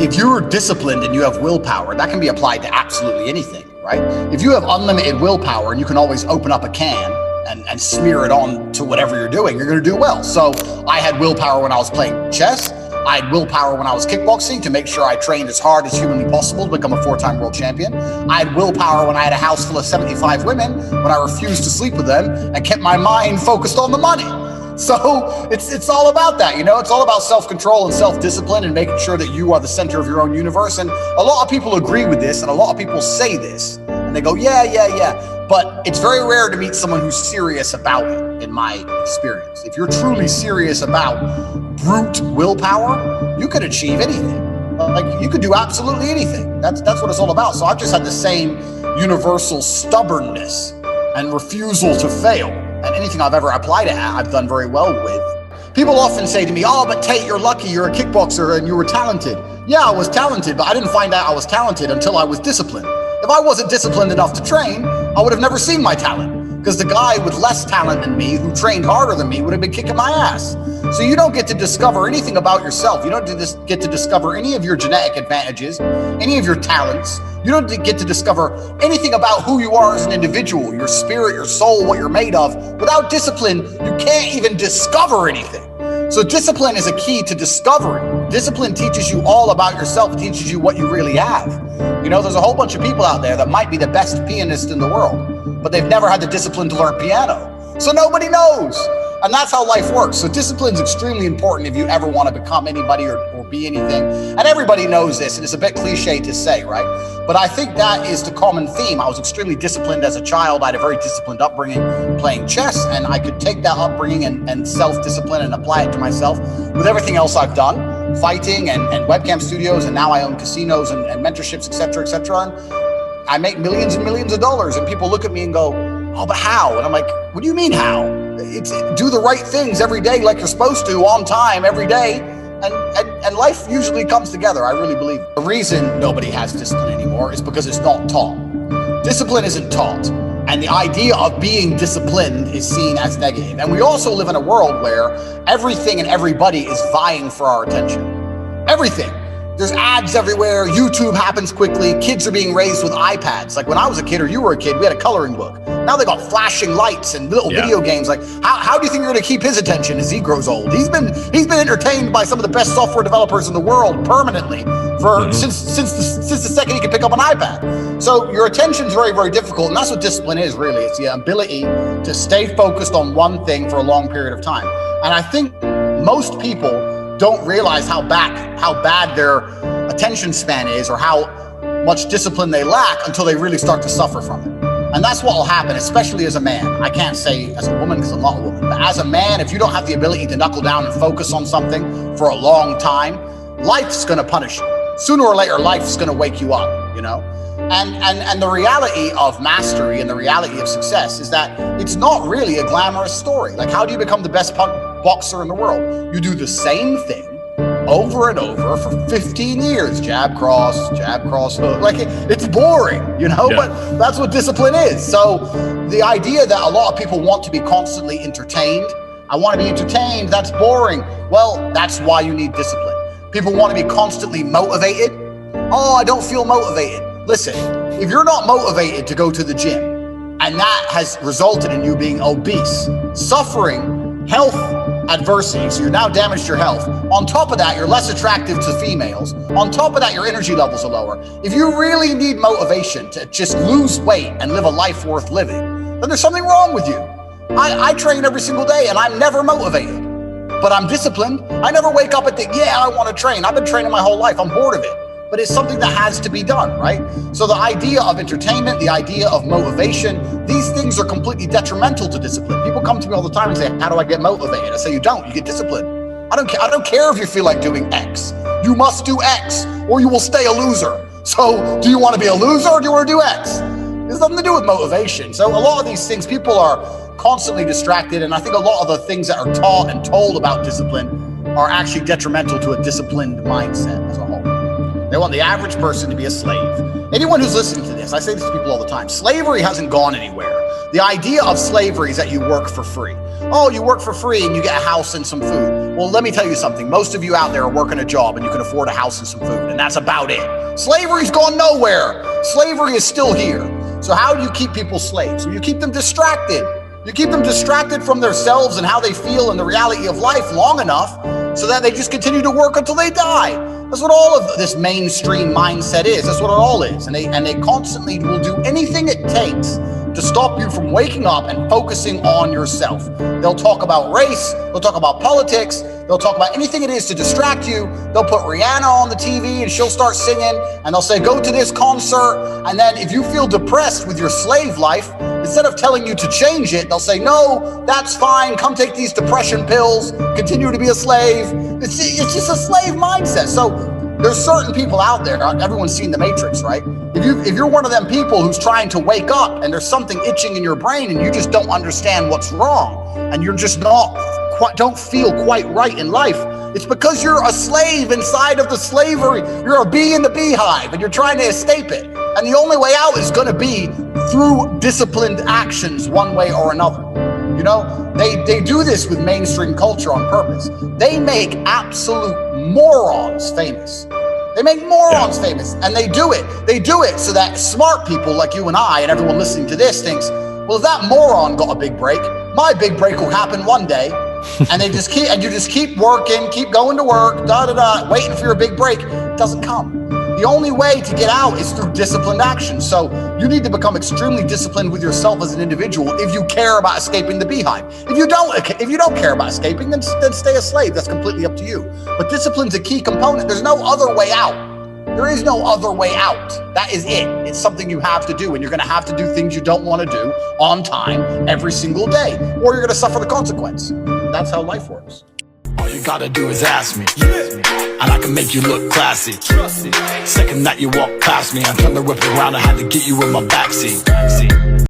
if you're disciplined and you have willpower, that can be applied to absolutely anything, right? If you have unlimited willpower and you can always open up a can and smear it on to whatever you're doing, you're going to do well. So I had willpower when I was playing chess. I had willpower when I was kickboxing to make sure I trained as hard as humanly possible to become a 4-time world champion. I had willpower when I had a house full of 75 women, when I refused to sleep with them and kept my mind focused on the money. So it's all about that, you know, it's all about self-control and self-discipline and making sure that you are the center of your own universe. And a lot of people agree with this, and a lot of people say this, and they go, yeah. But it's very rare to meet someone who's serious about it, in my experience. If you're truly serious about brute willpower, you could achieve anything. Like, you could do absolutely anything. That's what it's all about. So I've just had the same universal stubbornness and refusal to fail. And anything I've ever applied it at, I've done very well with. People often say to me, oh, but Tate, you're lucky, you're a kickboxer and you were talented. Yeah, I was talented, but I didn't find out I was talented until I was disciplined. If I wasn't disciplined enough to train, I would have never seen my talent, because the guy with less talent than me, who trained harder than me, would have been kicking my ass. So you don't get to discover anything about yourself. You don't get to discover any of your genetic advantages, any of your talents. You don't get to discover anything about who you are as an individual, your spirit, your soul, what you're made of. Without discipline, you can't even discover anything. So discipline is a key to discovery. Discipline teaches you all about yourself. It teaches you what you really have. You know, there's a whole bunch of people out there that might be the best pianist in the world, but they've never had the discipline to learn piano. So nobody knows. And that's how life works. So discipline is extremely important if you ever want to become anybody or be anything. And everybody knows this, and it's a bit cliche to say, right? But I think that is the common theme. I was extremely disciplined as a child. I had a very disciplined upbringing playing chess, and I could take that upbringing and self-discipline and apply it to myself with everything else I've done, fighting and webcam studios, and now I own casinos and mentorships, et cetera, et cetera. And I make millions and millions of dollars, and people look at me and go, oh, but how? And I'm like, what do you mean how? It's do the right things every day like you're supposed to, on time, every day, and life usually comes together. I really believe the reason nobody has discipline anymore is because it's not taught. Discipline isn't taught, and the idea of being disciplined is seen as negative. And we also live in a world where everything and everybody is vying for our attention. Everything. There's ads everywhere. YouTube happens quickly. Kids are being raised with iPads. Like when I was a kid or you were a kid, we had a coloring book. Now they got flashing lights and little video games. Like how do you think you're going to keep his attention as he grows old? He's been entertained by some of the best software developers in the world permanently for since the second he could pick up an iPad. So your attention's very, very difficult, and that's what discipline is really. It's the ability to stay focused on one thing for a long period of time. And I think most people don't realize how bad their attention span is, or how much discipline they lack, until they really start to suffer from it. And that's what will happen, especially as a man. I can't say as a woman because I'm not a woman, but as a man, if you don't have the ability to knuckle down and focus on something for a long time, life's gonna punish you. Sooner or later, life's gonna wake you up, you know? And the reality of mastery and the reality of success is that it's not really a glamorous story. Like, how do you become the best boxer in the world? You do the same thing over and over for 15 years. Jab, cross, hook. Like, it's boring, you know, but that's what discipline is. So the idea that a lot of people want to be constantly entertained, I want to be entertained, that's boring. Well, that's why you need discipline. People want to be constantly motivated. Oh, I don't feel motivated. Listen, if you're not motivated to go to the gym, and that has resulted in you being obese, suffering health adversity, so you're now damaged your health. On top of that, you're less attractive to females. On top of that, your energy levels are lower. If you really need motivation to just lose weight and live a life worth living, then there's something wrong with you. I train every single day and I'm never motivated, but I'm disciplined. I never wake up and think, yeah, I want to train. I've been training my whole life. I'm bored of it. But it's something that has to be done, right? So the idea of entertainment, the idea of motivation, these things are completely detrimental to discipline. People come to me all the time and say, how do I get motivated? I say, you get disciplined. I don't care if you feel like doing X. You must do X or you will stay a loser. So do you want to be a loser or do you want to do X? It has nothing to do with motivation. So a lot of these things, people are constantly distracted, and I think a lot of the things that are taught and told about discipline are actually detrimental to a disciplined mindset as a whole. They want the average person to be a slave. Anyone who's listening to this, I say this to people all the time, slavery hasn't gone anywhere. The idea of slavery is that you work for free. Oh, you work for free and you get a house and some food. Well, let me tell you something. Most of you out there are working a job and you can afford a house and some food, and that's about it. Slavery's gone nowhere. Slavery is still here. So how do you keep people slaves? Well, you keep them distracted. You keep them distracted from themselves and how they feel and the reality of life long enough so that they just continue to work until they die. That's what all of this mainstream mindset is. That's what it all is. And they constantly will do anything it takes to stop you from waking up and focusing on yourself. They'll talk about race, they'll talk about politics, they'll talk about anything it is to distract you. They'll put Rihanna on the TV and she'll start singing, and they'll say, go to this concert. And then if you feel depressed with your slave life, instead of telling you to change it, they'll say, no, that's fine, come take these depression pills, continue to be a slave. It's just a slave mindset. So there's certain people out there, everyone's seen The Matrix, right? If you're one of them people who's trying to wake up and there's something itching in your brain and you just don't understand what's wrong and you're just don't feel quite right in life, it's because you're a slave inside of the slavery. You're a bee in the beehive and you're trying to escape it. And the only way out is going to be through disciplined actions one way or another. You know, they do this with mainstream culture on purpose. They make absolute morons famous. They make morons famous, and they do it. They do it so that smart people like you and I and everyone listening to this thinks, well, if that moron got a big break, my big break will happen one day. And you just keep working, keep going to work, waiting for your big break. It doesn't come. The only way to get out is through disciplined action. So you need to become extremely disciplined with yourself as an individual if you care about escaping the beehive. If you don't care about escaping, then stay a slave. That's completely up to you. But discipline's a key component. There's no other way out. There is no other way out. That is it. It's something you have to do, and you're going to have to do things you don't want to do on time every single day, or you're going to suffer the consequence. That's how life works. All you gotta do is ask me, and I can make you look classy. Second night you walk past me, I'm trying to whip around, I had to get you in my backseat.